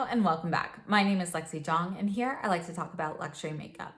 and welcome back. My name is Lexi Jong, and here I like to talk about luxury makeup.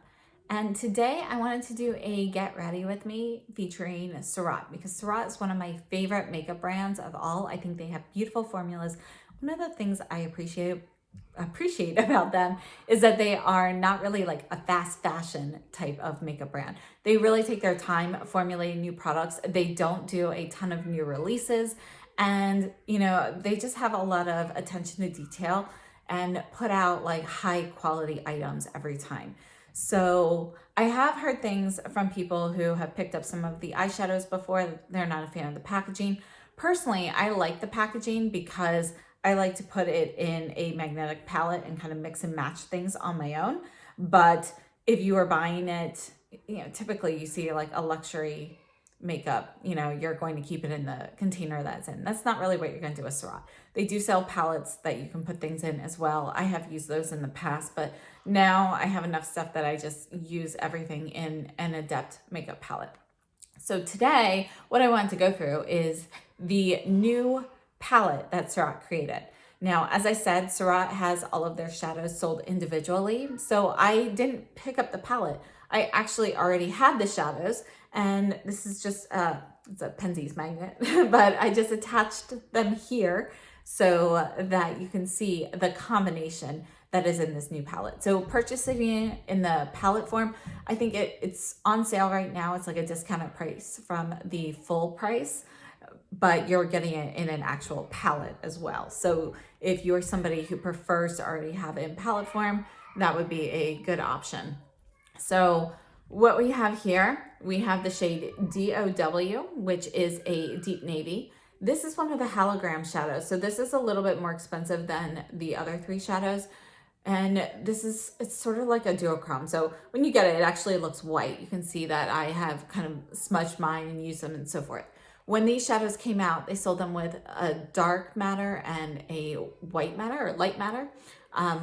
And today I wanted to do a get ready with me featuring Surratt, because Surratt is one of my favorite makeup brands of all. I think they have beautiful formulas. One of the things I appreciate about them is that they are not really like a fast fashion type of makeup brand. They really take their time formulating new products. They don't do a ton of new releases, and they just have a lot of attention to detail and put out like high quality items every time. So I have heard things from people who have picked up some of the eyeshadows before. They're not a fan of the packaging. Personally, I like the packaging because I like to put it in a magnetic palette and kind of mix and match things on my own. But if you are buying it, typically you see like a luxury makeup, you're going to keep it in the container that's in. That's not really what you're going to do with Surratt. They do sell palettes that you can put things in as well. I have used those in the past, but now I have enough stuff that I just use everything in an Adept makeup palette. So today, what I wanted to go through is the new palette that Surratt created. Now, as I said, Surratt has all of their shadows sold individually, so I didn't pick up the palette. I actually already had the shadows, and this is just it's a Penzies magnet, but I just attached them here so that you can see the combination that is in this new palette. So purchasing it in the palette form, I think it's on sale right now. It's like a discounted price from the full price, but you're getting it in an actual palette as well. So if you're somebody who prefers to already have it in palette form, that would be a good option. So what we have here, we have the shade D.O.W, which is a deep navy. This is one of the hologram shadows. So this is a little bit more expensive than the other three shadows. And it's sort of like a duochrome. So when you get it, it actually looks white. You can see that I have kind of smudged mine and used them and so forth. When these shadows came out, they sold them with a dark matter and a white matter or light matter,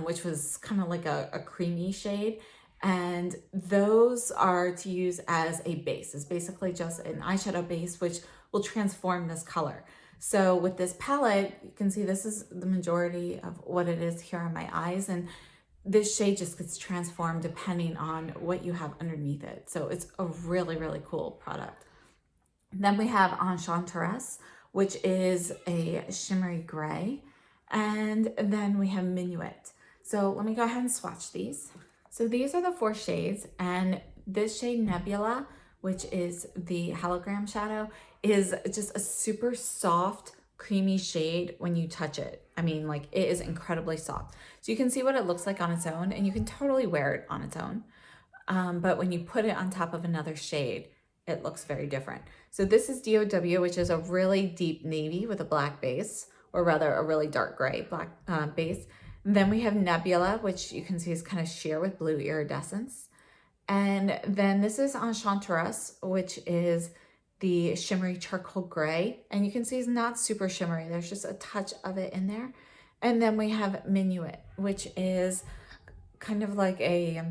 which was kind of like a creamy shade. And those are to use as a base. It's basically just an eyeshadow base, which will transform this color. So with this palette, you can see this is the majority of what it is here on my eyes. And this shade just gets transformed depending on what you have underneath it. So it's a really, really cool product. Then we have Enchanteresse, which is a shimmery gray. And then we have Minuit. So let me go ahead and swatch these. So these are the 4 shades, and this shade Nebula, which is the hologram shadow, is just a super soft, creamy shade when you touch it. I mean, like, it is incredibly soft. So you can see what it looks like on its own, and you can totally wear it on its own. But when you put it on top of another shade, it looks very different. So this is D.O.W, which is a really deep navy with a black base, or rather a really dark gray black base. And then we have Nebula, which you can see is kind of sheer with blue iridescence. And then this is Enchanteresse, which is the shimmery charcoal gray. And you can see it's not super shimmery. There's just a touch of it in there. And then we have Minuit, which is kind of like a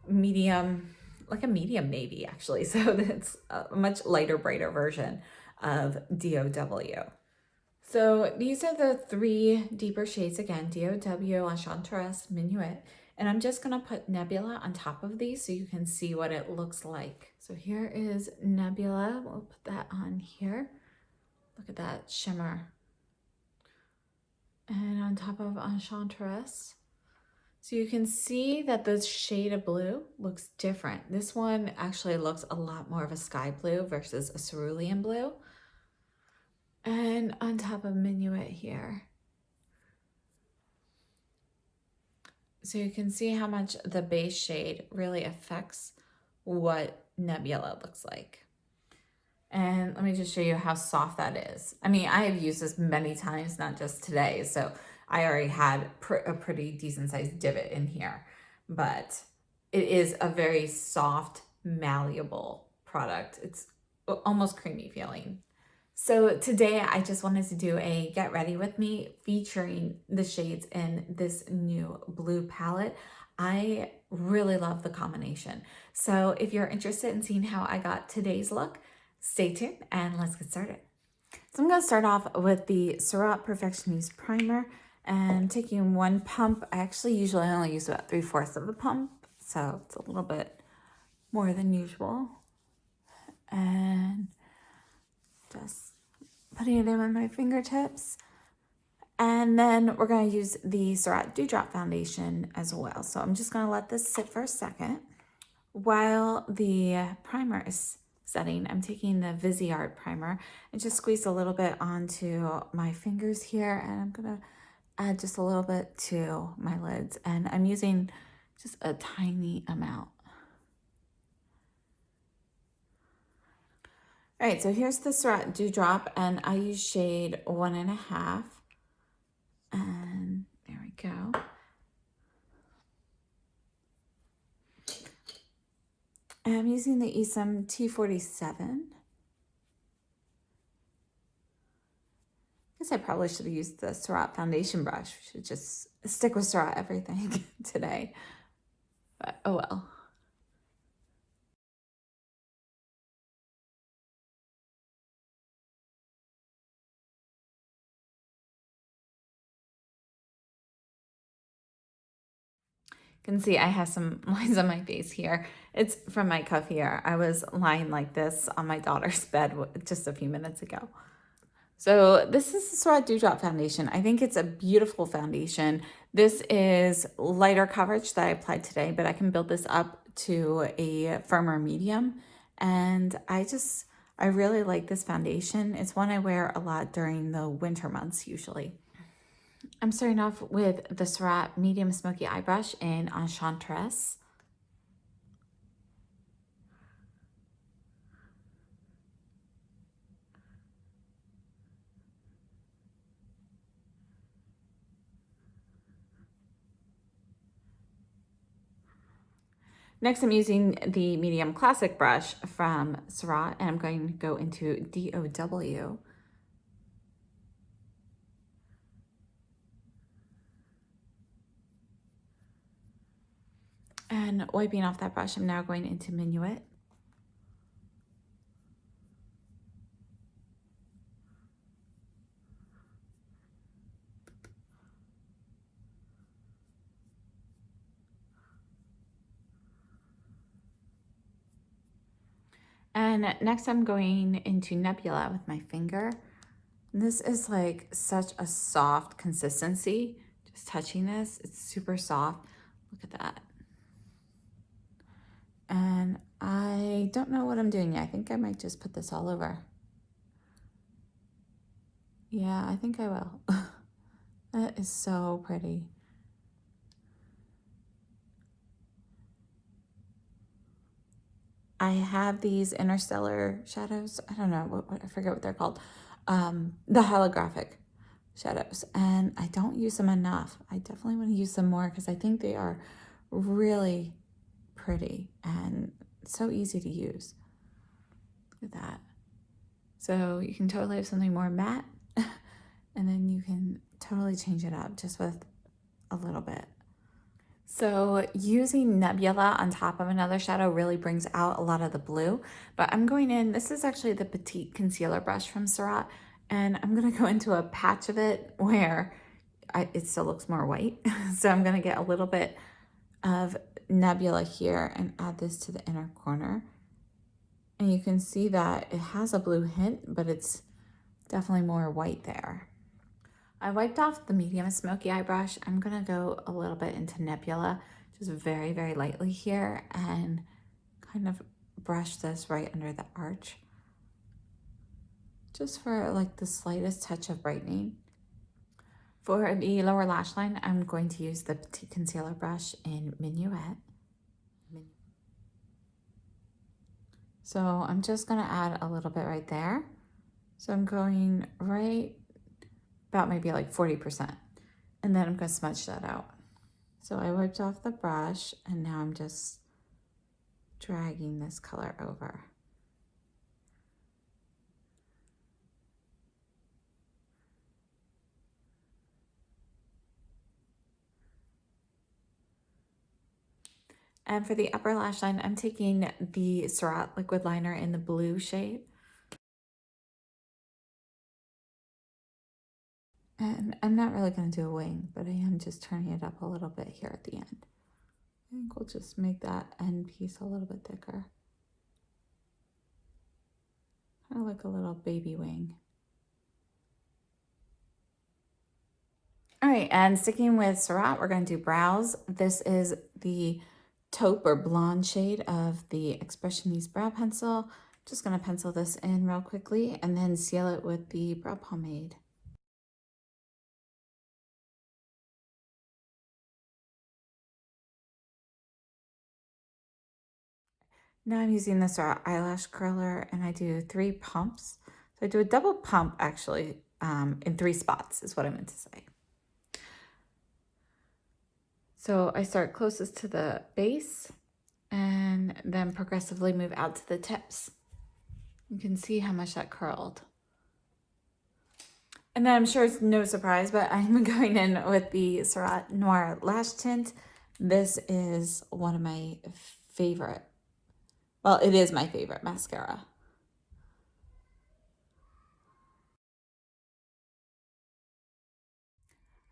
medium navy, actually. So it's a much lighter, brighter version of D.O.W. So these are the 3 deeper shades again, D.O.W, Enchanteresse, Minuit. And I'm just gonna put Nebula on top of these so you can see what it looks like. So here is Nebula. We'll put that on here. Look at that shimmer. And on top of Enchanteresse. So you can see that the shade of blue looks different. This one actually looks a lot more of a sky blue versus a cerulean blue. And on top of Minuit here. So you can see how much the base shade really affects what Nebula looks like. And let me just show you how soft that is. I mean, I have used this many times, not just today. So I already had a pretty decent sized divot in here, but it is a very soft, malleable product. It's almost creamy feeling. So today I just wanted to do a get ready with me featuring the shades in this new blue palette. I really love the combination. So if you're interested in seeing how I got today's look, stay tuned and let's get started. So I'm going to start off with the Surratt Perfectionist Primer, And taking one pump, I actually usually only use about 3/4 of the pump, so it's a little bit more than usual. And just putting it in with my fingertips. And then we're going to use the Surratt Dew Drop foundation as well. So I'm just going to let this sit for a second. While the primer is setting, I'm taking the Viseart primer and just squeeze a little bit onto my fingers here, and I'm going to add just a little bit to my lids, and I'm using just a tiny amount. All right, so here's the Surratt Dew Drop, and I use shade 1.5, and there we go. And I'm using the Esom T47. I guess I probably should have used the Surratt foundation brush. We should just stick with Surratt everything today, but oh well. You can see I have some lines on my face here. It's from my cuff here. I was lying like this on my daughter's bed just a few minutes ago. So this is the Surratt Dew Drop foundation. I think it's a beautiful foundation. This is lighter coverage that I applied today, but I can build this up to a firmer medium. And I really like this foundation. It's one I wear a lot during the winter months usually. I'm starting off with the Surratt medium smoky eye brush in Enchanteresse. Next, I'm using the medium classic brush from Surratt, and I'm going to go into D.O.W. And wiping off that brush, I'm now going into Minuit. And next I'm going into Nebula with my finger. And this is like such a soft consistency. Just touching this, it's super soft. Look at that. And I don't know what I'm doing yet. I think I might just put this all over. Yeah, I think I will. That is so pretty. I have these interstellar shadows. I don't know, I forget what they're called. The holographic shadows. And I don't use them enough. I definitely want to use them more because I think they are really pretty and so easy to use. Look at that. So you can totally have something more matte and then you can totally change it up just with a little bit. So using Nebula on top of another shadow really brings out a lot of the blue, but I'm going in, this is actually the Petite Concealer brush from Surratt, and I'm gonna go into a patch of it where it still looks more white. So I'm gonna get a little bit of Nebula here and add this to the inner corner. And you can see that it has a blue hint, but it's definitely more white there. I wiped off the medium smoky eye brush. I'm gonna go a little bit into Nebula, just very, very lightly here, and kind of brush this right under the arch, just for like the slightest touch of brightening. For the lower lash line, I'm going to use the Petite Concealer brush in Minuit. So I'm just gonna add a little bit right there. So I'm going right about maybe like 40%. And then I'm gonna smudge that out. So I wiped off the brush and now I'm just dragging this color over. And for the upper lash line, I'm taking the Surratt liquid liner in the blue shade. And I'm not really going to do a wing, but I am just turning it up a little bit here at the end. I think we'll just make that end piece a little bit thicker. Kind of like a little baby wing. All right, and sticking with Surratt, we're going to do brows. This is the taupe or blonde shade of the Expressioniste brow pencil. Just going to pencil this in real quickly and then seal it with the brow pomade. Now I'm using the Surratt eyelash curler and I do 3 pumps. So I do a double pump actually in 3 spots is what I meant to say. So I start closest to the base and then progressively move out to the tips. You can see how much that curled. And then I'm sure it's no surprise, but I'm going in with the Surratt Noir Lash Tint. This is one of my favorite, well, it is my favorite mascara.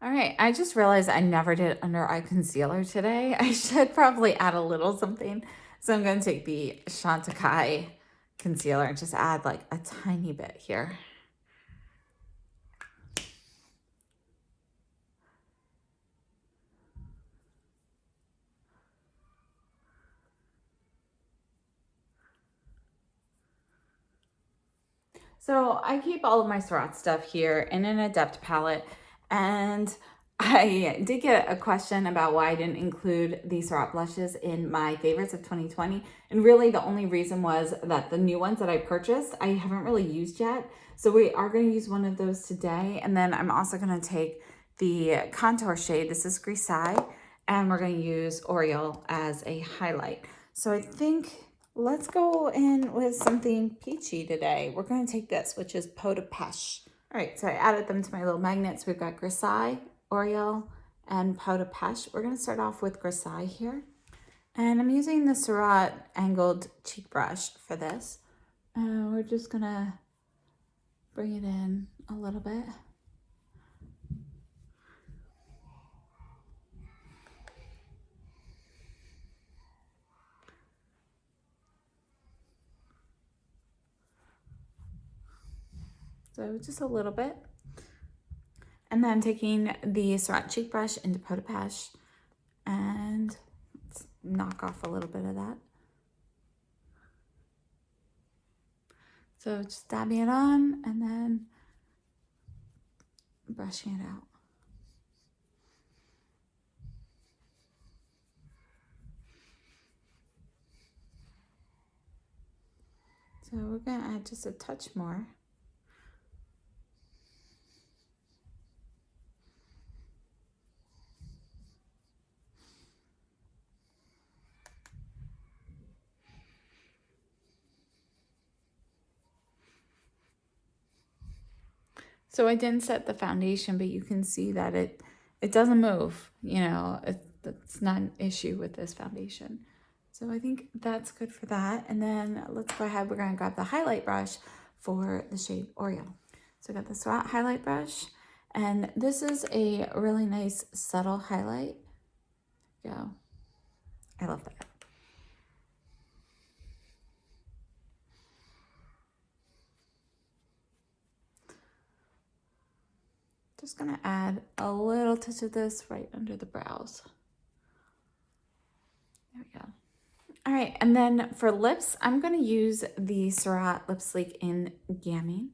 All right, I just realized I never did under eye concealer today. I should probably add a little something. So I'm going to take the Chantecaille concealer and just add like a tiny bit here. So I keep all of my Surratt stuff here in an Adept palette, and I did get a question about why I didn't include the Surratt blushes in my favorites of 2020. And really the only reason was that the new ones that I purchased, I haven't really used yet. So we are going to use one of those today. And then I'm also going to take the contour shade. This is Grisaille, and we're going to use Oriole as a highlight. So I think let's go in with something peachy today. We're going to take this, which is Peau de Pêche. All right, so I added them to my little magnets. We've got Grisaille, Oriole, and Peau de Pêche. We're going to start off with Grisaille here. And I'm using the Surratt angled cheek brush for this. We're just going to bring it in a little bit. So just a little bit. And then taking the Surratt cheek brush into Peau de Pêche and let's knock off a little bit of that. So just dabbing it on and then brushing it out. So we're going to add just a touch more. So I didn't set the foundation, but you can see that it doesn't move. You know, it's not an issue with this foundation. So I think that's good for that. And then let's go ahead. We're going to grab the highlight brush for the shade Oriole. So I got the Surratt highlight brush. And this is a really nice subtle highlight. There we go. I love that. Just gonna add a little touch of this right under the brows. There we go. All right, and then for lips, I'm gonna use the Surratt Lip Sleek in Gamine.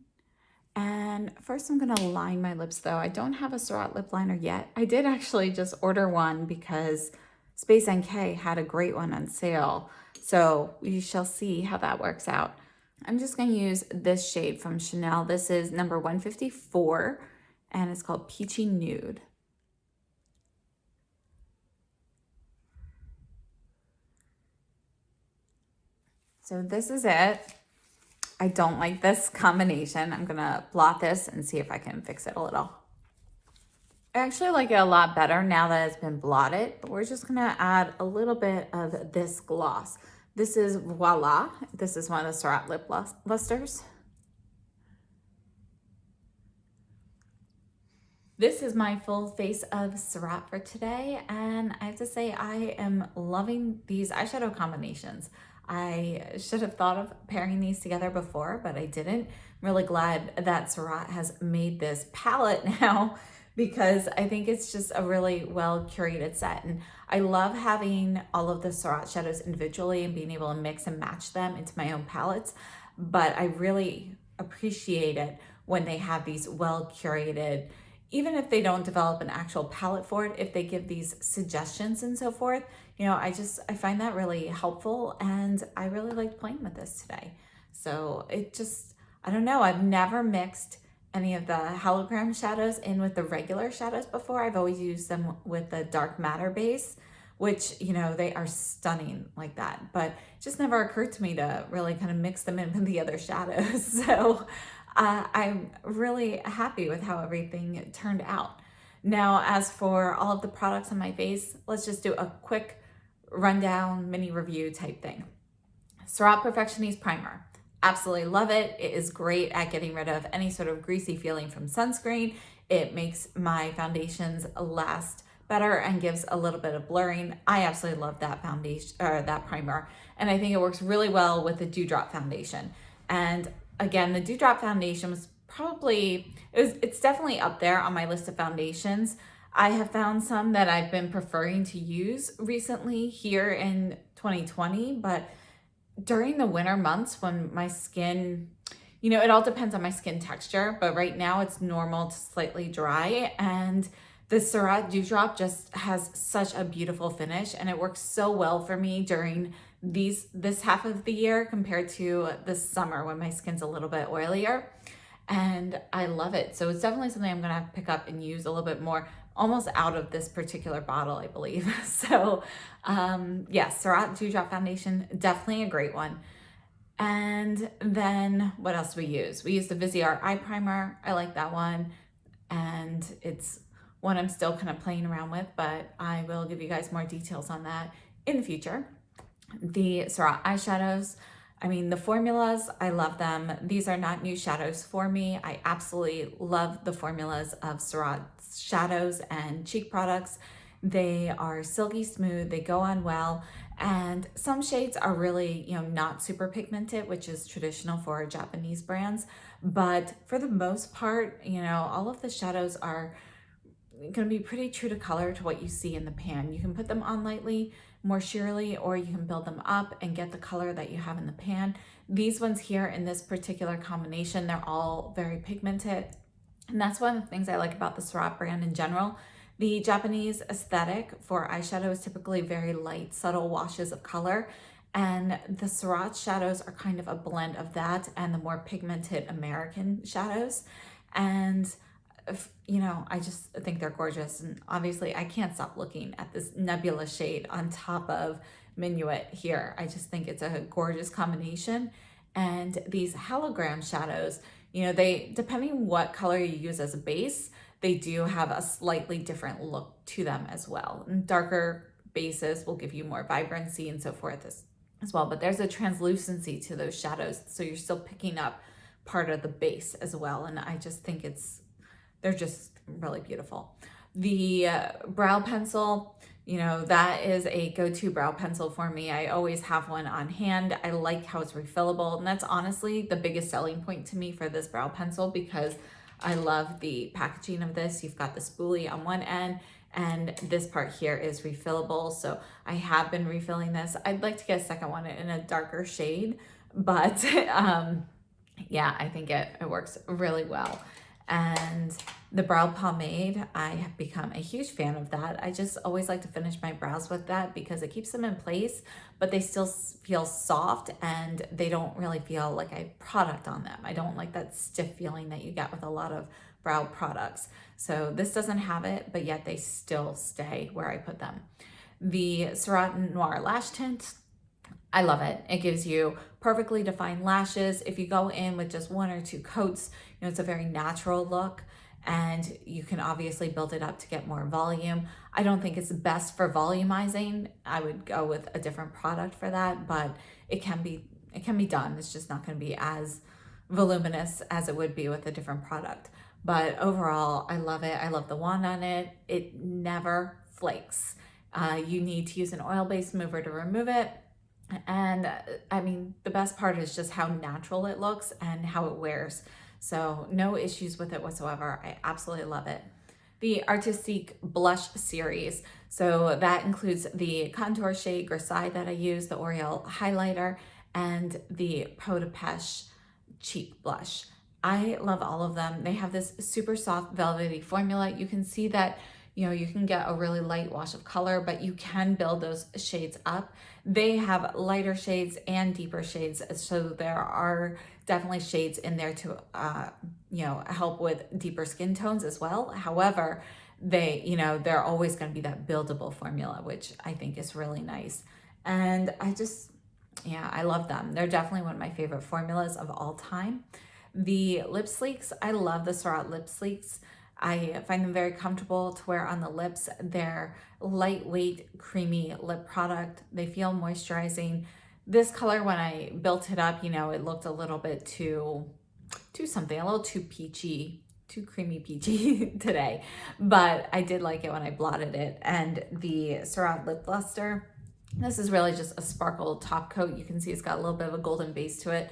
And first I'm gonna line my lips though. I don't have a Surratt lip liner yet. I did actually just order one because Space NK had a great one on sale. So we shall see how that works out. I'm just gonna use this shade from Chanel. This is number 154 and it's called Peachy Nude. So this is it. I don't like this combination. I'm gonna blot this and see if I can fix it a little. I actually like it a lot better now that it's been blotted, but we're just gonna add a little bit of this gloss. This is Voila. This is one of the Surratt lip lusters. This is my full face of Surratt for today, and I have to say I am loving these eyeshadow combinations. I should have thought of pairing these together before, but I didn't. I'm really glad that Surratt has made this palette now because I think it's just a really well curated set. And I love having all of the Surratt shadows individually and being able to mix and match them into my own palettes, but I really appreciate it when they have these well curated, even if they don't develop an actual palette for it, if they give these suggestions and so forth, I find that really helpful, and I really liked playing with this today. So I don't know, I've never mixed any of the hologram shadows in with the regular shadows before. I've always used them with the dark matter base, which, they are stunning like that, but it just never occurred to me to really kind of mix them in with the other shadows. So I'm really happy with how everything turned out. Now, as for all of the products on my face, let's just do a quick rundown mini review type thing. Surratt Perfectionist Primer. Absolutely love it. It is great at getting rid of any sort of greasy feeling from sunscreen. It makes my foundations last better and gives a little bit of blurring. I absolutely love that foundation, or that primer, and I think it works really well with the Dew Drop foundation. And again, the Dew Drop foundation was it's definitely up there on my list of foundations. I have found some that I've been preferring to use recently here in 2020, but during the winter months when my skin, it all depends on my skin texture, but right now it's normal to slightly dry, and the Surratt Dew Drop just has such a beautiful finish, and it works so well for me during this half of the year compared to the summer when my skin's a little bit oilier, and I love it. So it's definitely something I'm gonna pick up and use a little bit more, almost out of this particular bottle, I believe. So yes, Surratt Dew Drop foundation, definitely a great one. And then what else do we use? We use the Viseart eye primer. I like that one, and it's one I'm still kind of playing around with, but I will give you guys more details on that in the future. The Surratt eyeshadows, the formulas, I love them. These are not new shadows for me. I absolutely love the formulas of Surratt shadows and cheek products. They are silky smooth, they go on well, and some shades are really, not super pigmented, which is traditional for Japanese brands. But for the most part, all of the shadows are going to be pretty true to color to what you see in the pan. You can put them on lightly, more sheerly, or you can build them up and get the color that you have in the pan. These ones here in this particular combination, they're all very pigmented. And that's one of the things I like about the Surratt brand in general. The Japanese aesthetic for eyeshadow is typically very light, subtle washes of color. And the Surratt shadows are kind of a blend of that and the more pigmented American shadows. And I just think they're gorgeous. And obviously I can't stop looking at this Nebula shade on top of Minuit here. I just think it's a gorgeous combination. And these hologram shadows, they, depending what color you use as a base, they do have a slightly different look to them as well. And darker bases will give you more vibrancy and so forth as well. But there's a translucency to those shadows, so you're still picking up part of the base as well. And I just think they're just really beautiful. The brow pencil, that is a go-to brow pencil for me. I always have one on hand. I like how it's refillable, and that's honestly the biggest selling point to me for this brow pencil, because I love the packaging of this. You've got the spoolie on one end, and this part here is refillable. So I have been refilling this. I'd like to get a second one in a darker shade, but yeah, I think it works really well. And the brow pomade, I have become a huge fan of that. I just always like to finish my brows with that because it keeps them in place, but they still feel soft and they don't really feel like I have product on them. I don't like that stiff feeling that you get with a lot of brow products. So this doesn't have it, but yet they still stay where I put them. The Surratt Noir Lash Tint, I love it. It gives you perfectly defined lashes. If you go in with just one or two coats, it's a very natural look, and you can obviously build it up to get more volume. I don't think it's best for volumizing. I would go with a different product for that, but it can be done. It's just not going to be as voluminous as it would be with a different product. but overall, I love it. I love the wand on it. It never flakes. You need to use an oil-based mover to remove it. And I mean, the best part is just how natural it looks and how it wears. So no issues with it whatsoever. I absolutely love it. The Artistique Blush series. So that includes the contour shade Grisaille that I use, the L'Oreal highlighter, and the Peau de Pêche cheek blush. I love all of them. They have this super soft velvety formula. You can see that, you know, you can get a really light wash of color, but you can build those shades up. They have lighter shades and deeper shades, so there are definitely shades in there to you know, help with deeper skin tones as well. However, they, you know, they're always going to be that buildable formula, which I think is really nice. And I just, yeah, I love them. They're definitely one of my favorite formulas of all time. The lip sleeks, I love the Surratt lip sleeks. I find them very comfortable to wear on the lips. They're lightweight, creamy lip product. They feel moisturizing. This color, when I built it up, you know, it looked a little bit too something, a little too peachy, too creamy peachy today. But I did like it when I blotted it. And the Surratt Lip Luster, this is really just a sparkle top coat. You can see it's got a little bit of a golden base to it.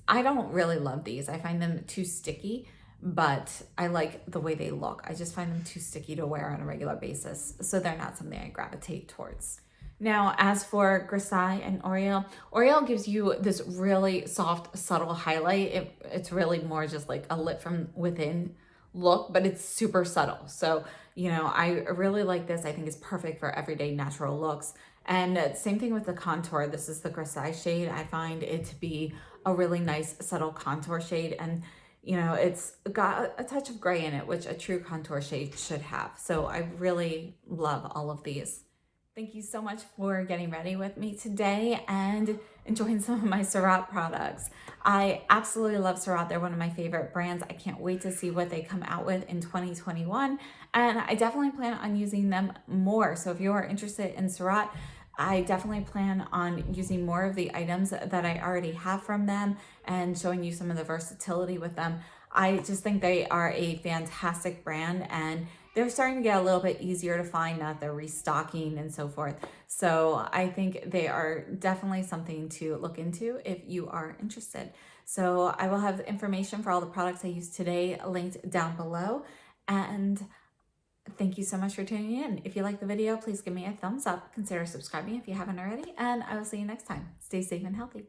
I don't really love these. I find them too sticky, but I like the way they look. I just find them too sticky to wear on a regular basis, so they're not something I gravitate towards. Now, as for Grisaille and L'Oreal gives you this really soft, subtle highlight. It's really more just like a lit from within look, but it's super subtle. So, you know, I really like this. I think it's perfect for everyday natural looks. And same thing with the contour. This is the Grisaille shade. I find it to be a really nice, subtle contour shade. And you know, it's got a touch of gray in it, which a true contour shade should have. So I really love all of these. Thank you so much for getting ready with me today and enjoying some of my Surratt products. I absolutely love Surratt. They're one of my favorite brands. I can't wait to see what they come out with in 2021. And I definitely plan on using them more. So if you are interested in Surratt, I definitely plan on using more of the items that I already have from them and showing you some of the versatility with them. I just think they are a fantastic brand, and they're starting to get a little bit easier to find now that they're restocking and so forth. So I think they are definitely something to look into if you are interested. So I will have information for all the products I used today linked down below. And thank you so much for tuning in. If you like the video, please give me a thumbs up. Consider subscribing if you haven't already, and I will see you next time. Stay safe and healthy.